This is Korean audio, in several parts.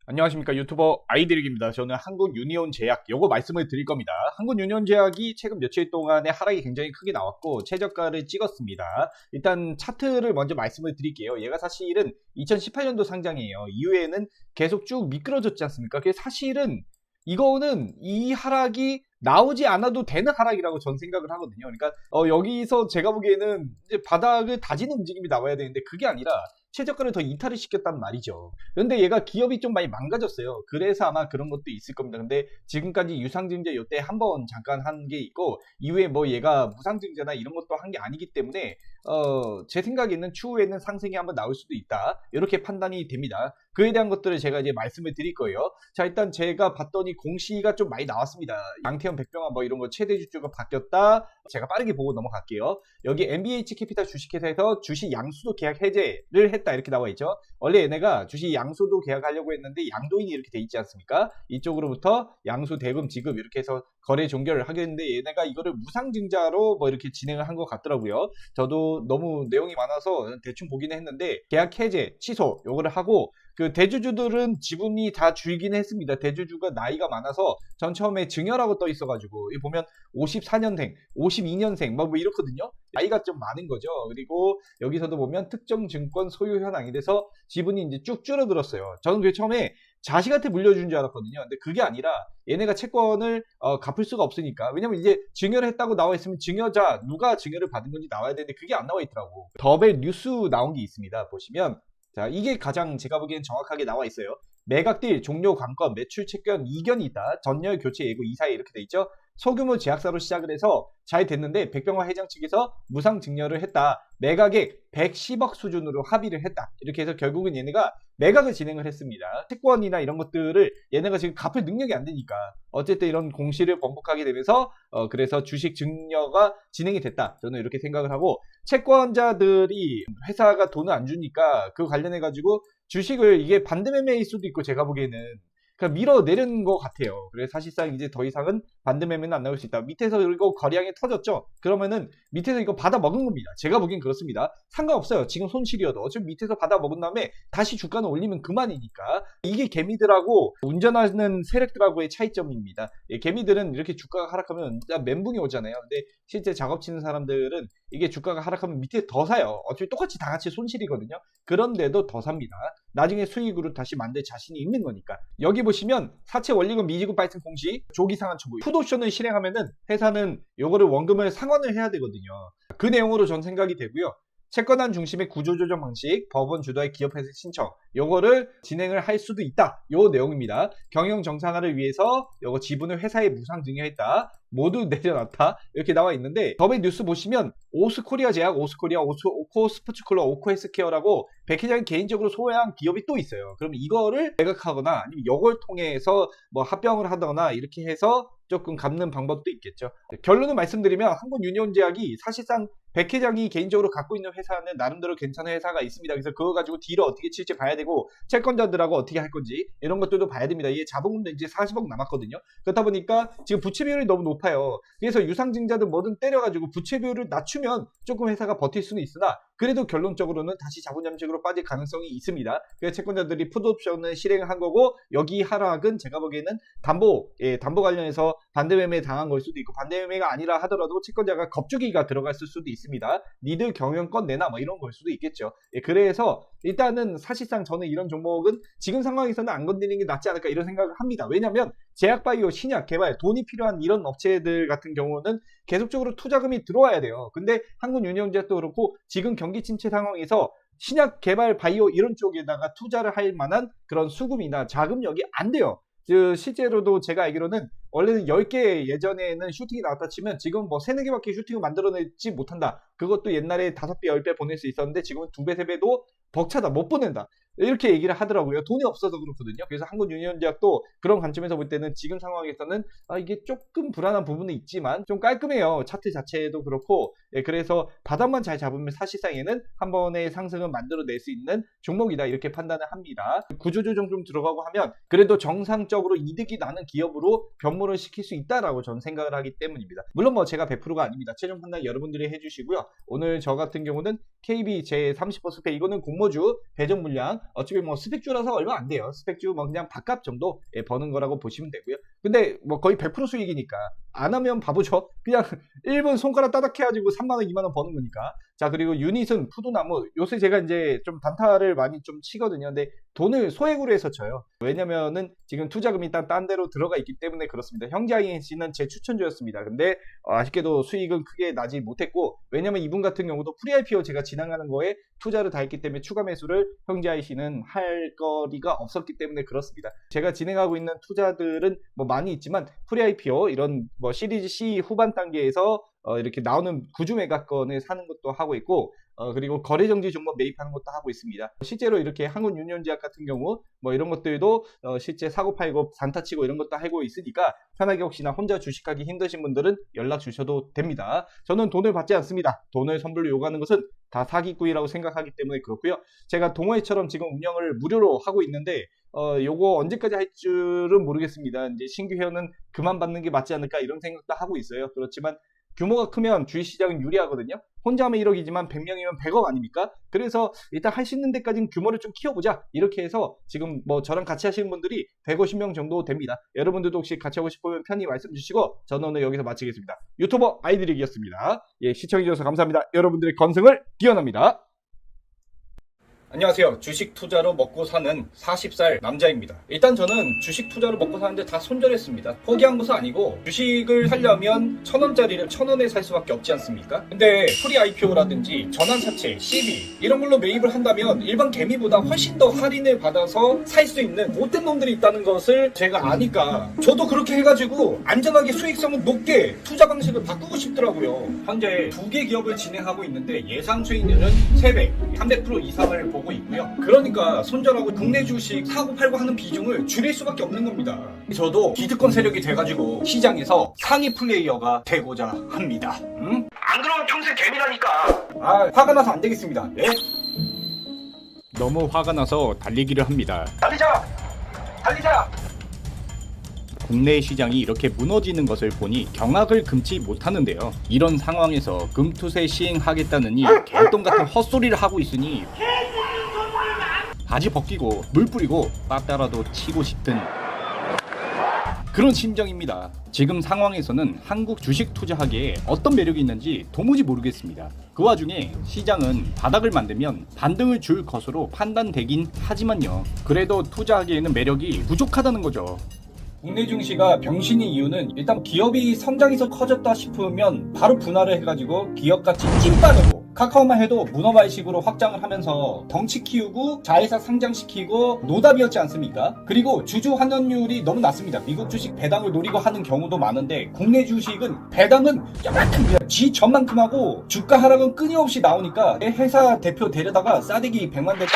안녕하십니까, 유튜버 아이드릭입니다. 저는 한국유니온제약 요거 말씀을 드릴 겁니다. 한국유니온제약이 최근 며칠 동안에 하락이 굉장히 크게 나왔고 최저가를 찍었습니다. 일단 차트를 먼저 말씀을 드릴게요. 얘가 사실은 2018년도 상장이에요. 이후에는 계속 쭉 미끄러졌지 않습니까? 그게 사실은 이거는 이 하락이 나오지 않아도 되는 하락이라고 전 생각을 하거든요. 그러니까 여기서 제가 보기에는 이제 바닥을 다지는 움직임이 나와야 되는데 그게 아니라 최저가를 더 이탈을 시켰단 말이죠. 근데 얘가 기업이 좀 많이 망가졌어요. 그래서 아마 그런 것도 있을 겁니다. 근데 지금까지 유상증자 요때 한 번 잠깐 한 게 있고 이후에 뭐 얘가 무상증자나 이런 것도 한 게 아니기 때문에 제 생각에는 추후에는 상승이 한번 나올 수도 있다. 이렇게 판단이 됩니다. 그에 대한 것들을 제가 이제 말씀을 드릴 거예요. 자, 일단 제가 봤더니 공시가 좀 많이 나왔습니다. 양태현, 백병화 뭐 이런 거 최대 주주가 바뀌었다. 제가 빠르게 보고 넘어갈게요. 여기 MBH 캐피탈 주식회사에서 주식 양수도 계약 해제를 했다 이렇게 나와 있죠. 원래 얘네가 주식 양수도 계약하려고 했는데 양도인이 이렇게 돼 있지 않습니까? 이쪽으로부터 양수 대금 지급 이렇게 해서 거래 종결을 하겠는데 얘네가 이거를 무상증자로 뭐 이렇게 진행을 한 것 같더라고요. 저도 너무 내용이 많아서 대충 보기는 했는데 계약 해제 취소 요거를 하고 그 대주주들은 지분이 다 줄긴 했습니다. 대주주가 나이가 많아서 전 처음에 증여라고 떠 있어가지고 이 보면 54년생, 52년생 뭐 이렇거든요. 나이가 좀 많은 거죠. 그리고 여기서도 보면 특정 증권 소유 현황이 돼서 지분이 이제 쭉 줄어들었어요. 저는 그 처음에 자식한테 물려준 줄 알았거든요. 근데 그게 아니라 얘네가 채권을 갚을 수가 없으니까. 왜냐면 이제 증여를 했다고 나와 있으면 증여자 누가 증여를 받은 건지 나와야 되는데 그게 안 나와 있더라고. 더벨 뉴스 나온 게 있습니다. 보시면 자, 이게 가장 제가 보기엔 정확하게 나와 있어요. 매각딜, 종료 관건, 매출 채권 이견이 있다. 전열 교체 예고 이사에 이렇게 돼 있죠. 소규모 제약사로 시작을 해서 잘 됐는데 백병화 회장 측에서 무상 증여를 했다. 매각액 110억 수준으로 합의를 했다. 이렇게 해서 결국은 얘네가 매각을 진행을 했습니다. 채권이나 이런 것들을 얘네가 지금 갚을 능력이 안 되니까 어쨌든 이런 공시를 번복하게 되면서 그래서 주식 증여가 진행이 됐다. 저는 이렇게 생각을 하고 채권자들이 회사가 돈을 안 주니까 그 관련해 가지고 주식을 이게 반대매매일 수도 있고 제가 보기에는 그냥 밀어내는 것 같아요. 그래서 사실상 이제 더 이상은 반대매매는 안 나올 수 있다. 밑에서 그리고 거래량이 터졌죠. 그러면은 밑에서 이거 받아 먹은 겁니다. 제가 보기엔 그렇습니다. 상관없어요. 지금 손실이어도 어차피 밑에서 받아 먹은 다음에 다시 주가는 올리면 그만이니까. 이게 개미들하고 운전하는 세력들하고의 차이점입니다. 개미들은 이렇게 주가가 하락하면 진짜 멘붕이 오잖아요. 근데 실제 작업치는 사람들은 이게 주가가 하락하면 밑에 더 사요. 어차피 똑같이 다 같이 손실이거든요. 그런데도 더 삽니다. 나중에 수익으로 다시 만들 자신이 있는 거니까. 여기 보시면 사채 원리금 미지급 발생 공시 조기 상환 청구 풋옵션을 실행하면은 회사는 요거를 원금을 상환을 해야 되거든요. 그 내용으로 전 생각이 되고요. 채권한 중심의 구조조정 방식, 법원 주도의 기업회사 신청 요거를 진행을 할 수도 있다. 요 내용입니다. 경영 정상화를 위해서 요거 지분을 회사에 무상 증여했다. 모두 내려놨다. 이렇게 나와 있는데 더벨 뉴스 보시면 오스코리아 제약, 오스코리아, 오코 스포츠클럽, 오코 헬스케어라고 백 회장이 개인적으로 소유한 기업이 또 있어요. 그럼 이거를 매각하거나 아니면 이걸 통해서 뭐 합병을 하거나 이렇게 해서 조금 갚는 방법도 있겠죠. 결론을 말씀드리면 한국유니온제약이 사실상 백 회장이 개인적으로 갖고 있는 회사는 나름대로 괜찮은 회사가 있습니다. 그래서 그거 가지고 딜을 어떻게 칠지 봐야 되고 채권자들하고 어떻게 할 건지 이런 것들도 봐야 됩니다. 이게 자본금도 이제 40억 남았거든요. 그렇다 보니까 지금 부채 비율이 너무 높아요. 그래서 유상증자든 뭐든 때려가지고 부채 비율을 낮추면 조금 회사가 버틸 수는 있으나 그래도 결론적으로는 다시 자본 잠식으로 빠질 가능성이 있습니다. 그래서 채권자들이 풋옵션을 실행한 거고 여기 하락은 제가 보기에는 담보 관련해서 반대매매 당한 걸 수도 있고 반대매매가 아니라 하더라도 채권자가 겁주기가 들어갔을 수도 있습니다. 니들 경영권 내놔 뭐 이런 걸 수도 있겠죠. 그래서 일단은 사실상 저는 이런 종목은 지금 상황에서는 안 건드리는 게 낫지 않을까 이런 생각을 합니다. 왜냐하면 제약바이오, 신약, 개발, 돈이 필요한 이런 업체들 같은 경우는 계속적으로 투자금이 들어와야 돼요. 근데 한국유니온제약도 그렇고 지금 경기 침체 상황에서 신약, 개발, 바이오 이런 쪽에다가 투자를 할 만한 그런 수급이나 자금력이 안 돼요. 실제로도 제가 알기로는 원래는 10개 예전에는 슈팅이 나왔다 치면 지금 뭐 3, 4개밖에 슈팅을 만들어내지 못한다. 그것도 옛날에 5배, 10배 보낼 수 있었는데 지금은 2배, 3배도 벅차다. 못 보낸다. 이렇게 얘기를 하더라고요. 돈이 없어서 그렇거든요. 그래서 한국유니온제약도 그런 관점에서 볼 때는 지금 상황에서는 이게 조금 불안한 부분은 있지만 좀 깔끔해요. 차트 자체도 그렇고 그래서 바닥만 잘 잡으면 사실상 얘는 한 번의 상승을 만들어낼 수 있는 종목이다 이렇게 판단을 합니다. 구조조정 좀 들어가고 하면 그래도 정상적으로 이득이 나는 기업으로 변모를 시킬 수 있다라고 저는 생각을 하기 때문입니다. 물론 뭐 제가 100%가 아닙니다. 최종 판단 여러분들이 해주시고요. 오늘 저 같은 경우는 KB 제30% 스페 이거는 공모주 배정 물량 어차피 뭐 스펙주라서 얼마 안 돼요. 스펙주 뭐 그냥 밥값 정도 버는 거라고 보시면 되고요. 근데 뭐 거의 100% 수익이니까 안 하면 바보죠. 그냥 1분 손가락 따닥 해가지고 3만원, 2만원 버는 거니까. 자, 그리고 유닛은 푸드나무. 요새 제가 이제 좀 단타를 많이 좀 치거든요. 근데 돈을 소액으로 해서 쳐요. 왜냐면은 지금 투자금이 일단 딴 데로 들어가 있기 때문에 그렇습니다. 형제 INC는 제 추천주였습니다. 근데 아쉽게도 수익은 크게 나지 못했고, 왜냐면 이분 같은 경우도 프리-IPO 제가 진행하는 거에 투자를 다 했기 때문에 추가 매수를 형제 IC는 할 거리가 없었기 때문에 그렇습니다. 제가 진행하고 있는 투자들은 뭐 많이 있지만 프리-IPO 이런 뭐 시리즈 C 후반 단계에서 이렇게 나오는 구주 매각건을 사는 것도 하고 있고, 그리고 거래정지 종목 매입하는 것도 하고 있습니다. 실제로 이렇게 한국유니온제약 같은 경우 뭐 이런 것들도 실제 사고 팔고 산타치고 이런 것도 하고 있으니까 편하게 혹시나 혼자 주식하기 힘드신 분들은 연락 주셔도 됩니다. 저는 돈을 받지 않습니다. 돈을 선불로 요구하는 것은 다 사기꾼이라고 생각하기 때문에 그렇고요. 제가 동호회처럼 지금 운영을 무료로 하고 있는데 요거 언제까지 할 줄은 모르겠습니다. 이제 신규 회원은 그만 받는 게 맞지 않을까 이런 생각도 하고 있어요. 그렇지만 규모가 크면 주식시장은 유리하거든요. 혼자 하면 1억이지만 100명이면 100억 아닙니까? 그래서 일단 할 수 있는 데까지는 규모를 좀 키워보자. 이렇게 해서 지금 뭐 저랑 같이 하시는 분들이 150명 정도 됩니다. 여러분들도 혹시 같이 하고 싶으면 편히 말씀 주시고 저는 오늘 여기서 마치겠습니다. 유튜버 아이드릭이었습니다. 예, 시청해주셔서 감사합니다. 여러분들의 건승을 기원합니다. 안녕하세요. 주식 투자로 먹고 사는 40살 남자입니다. 일단 저는 주식 투자로 먹고 사는데 다 손절했습니다. 포기한 것은 아니고 주식을 사려면 1000원짜리를 1000원에 살 수밖에 없지 않습니까? 근데 프리 IPO라든지 전환사채, CB 이런 걸로 매입을 한다면 일반 개미보다 훨씬 더 할인을 받아서 살 수 있는 못된 놈들이 있다는 것을 제가 아니까 저도 그렇게 해가지고 안전하게 수익성은 높게 투자 방식을 바꾸고 싶더라고요. 현재 2개 기업을 진행하고 있는데 예상 수익률은 3배, 300% 이상을 보고 있고요. 그러니까 손절하고 국내 주식 사고 팔고 하는 비중을 줄일 수밖에 없는 겁니다. 저도 기득권 세력이 돼가지고 시장에서 상위 플레이어가 되고자 합니다. 응? 안 그러면 평생 개미라니까. 화가 나서 안 되겠습니다. 예? 너무 화가 나서 달리기를 합니다. 달리자! 달리자! 국내 시장이 이렇게 무너지는 것을 보니 경악을 금치 못하는데요. 이런 상황에서 금투세 시행하겠다느니 개똥같은 헛소리를 하고 있으니 바지 벗기고 물 뿌리고 빠따라도 치고 싶든 그런 심정입니다. 지금 상황에서는 한국 주식 투자하기에 어떤 매력이 있는지 도무지 모르겠습니다. 그 와중에 시장은 바닥을 만들면 반등을 줄 것으로 판단되긴 하지만요. 그래도 투자하기에는 매력이 부족하다는 거죠. 국내 증시가 병신인 이유는 일단 기업이 성장해서 커졌다 싶으면 바로 분할을 해가지고 기업가치 찐 빠르고 카카오만 해도 문어발식으로 확장을 하면서 덩치 키우고 자회사 상장시키고 노답이었지 않습니까? 그리고 주주 환원율이 너무 낮습니다. 미국 주식 배당을 노리고 하는 경우도 많은데 국내 주식은 배당은 야만큼 지 전만큼 주가 하락은 끊임없이 나오니까 회사 대표 데려다가 싸대기 100만 대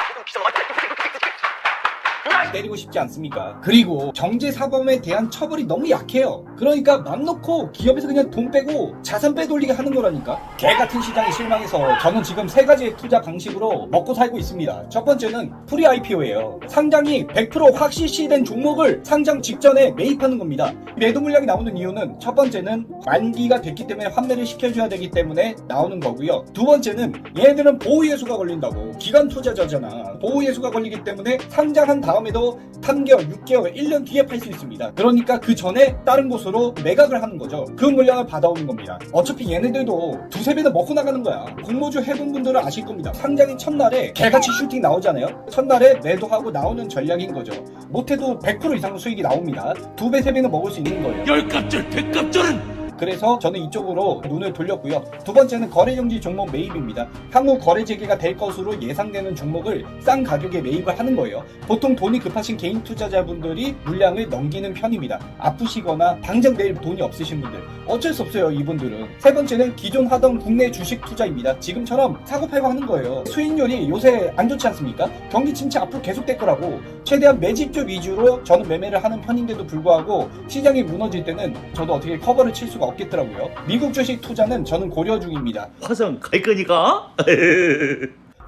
때리고 싶지 않습니까? 그리고 경제사범에 대한 처벌이 너무 약해요. 그러니까 맘 놓고 기업에서 그냥 돈 빼고 자산 빼돌리게 하는 거라니까. 개같은 시장에 실망해서 저는 지금 3가지의 투자 방식으로 먹고 살고 있습니다. 첫 번째는 프리 IPO예요. 상장이 100% 확실시된 종목을 상장 직전에 매입하는 겁니다. 매도 물량이 나오는 이유는 첫 번째는 만기가 됐기 때문에 환매를 시켜줘야 되기 때문에 나오는 거고요. 두 번째는 얘네들은 보호예수가 걸린다고. 기간 투자자잖아. 보호예수가 걸리기 때문에 상장한 다음에도 3개월, 6개월, 1년 뒤에 팔 수 있습니다. 그러니까 그 전에 다른 곳으로 매각을 하는 거죠. 그 물량을 받아오는 겁니다. 어차피 얘네들도 2~3배는 먹고 나가는 거야. 공모주 해본 분들은 아실 겁니다. 상장인 첫날에 개같이 슈팅 나오잖아요. 첫날에 매도하고 나오는 전략인 거죠. 못해도 100% 이상 수익이 나옵니다. 2배, 3배는 먹을 수 있는 거예요. 열갑절, 백갑절은! 그래서 저는 이쪽으로 눈을 돌렸고요. 두 번째는 거래정지 종목 매입입니다. 향후 거래 재개가 될 것으로 예상되는 종목을 싼 가격에 매입을 하는 거예요. 보통 돈이 급하신 개인 투자자분들이 물량을 넘기는 편입니다. 아프시거나 당장 내일 돈이 없으신 분들 어쩔 수 없어요. 이분들은. 세 번째는 기존 하던 국내 주식 투자입니다. 지금처럼 사고팔고 하는 거예요. 수익률이 요새 안 좋지 않습니까? 경기 침체 앞으로 계속될 거라고 최대한 매집주 위주로 저는 매매를 하는 편인데도 불구하고 시장이 무너질 때는 저도 어떻게 커버를 칠 수가 없겠더라고요. 미국 주식 투자는 저는 고려 중입니다. 화성 갈 거니까?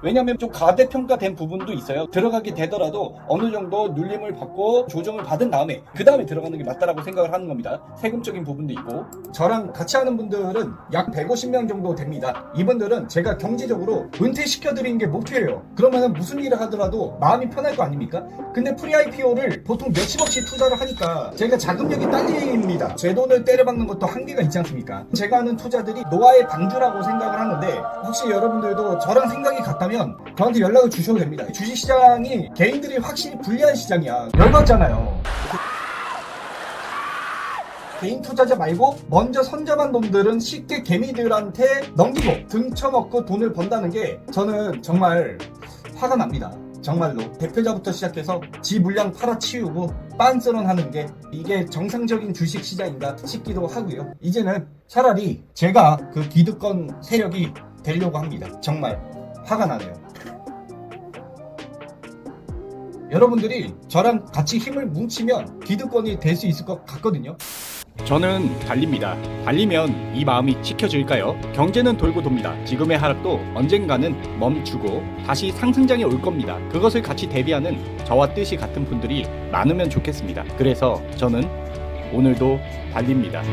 왜냐하면 좀 과대평가된 부분도 있어요. 들어가게 되더라도 어느 정도 눌림을 받고 조정을 받은 다음에 그 다음에 들어가는 게 맞다라고 생각을 하는 겁니다. 세금적인 부분도 있고. 저랑 같이 하는 분들은 약 150명 정도 됩니다. 이분들은 제가 경제적으로 은퇴시켜드리는 게 목표예요. 그러면 무슨 일을 하더라도 마음이 편할 거 아닙니까? 근데 프리-IPO를 보통 몇십억씩 투자를 하니까 제가 자금력이 딸립니다. 제 돈을 때려박는 것도 한계가 있지 않습니까? 제가 하는 투자들이 노아의 방주라고 생각을 하는데, 혹시 여러분들도 저랑 생각이 같다면 저한테 연락을 주셔도 됩니다. 주식시장이 개인들이 확실히 불리한 시장이야. 열받잖아요. 개인 투자자 말고 먼저 선점한 놈들은 쉽게 개미들한테 넘기고 등쳐먹고 돈을 번다는 게 저는 정말 화가 납니다. 정말로 대표자부터 시작해서 지 물량 팔아치우고 빤스런 하는 게 이게 정상적인 주식시장인가 싶기도 하고요. 이제는 차라리 제가 그 기득권 세력이 되려고 합니다. 정말 화가 나네요. 여러분들이 저랑 같이 힘을 뭉치면 기득권이 될 수 있을 것 같거든요. 저는 달립니다. 달리면 이 마음이 지켜질까요? 경제는 돌고 돕니다. 지금의 하락도 언젠가는 멈추고 다시 상승장에 올 겁니다. 그것을 같이 대비하는 저와 뜻이 같은 분들이 많으면 좋겠습니다. 그래서 저는 오늘도 달립니다.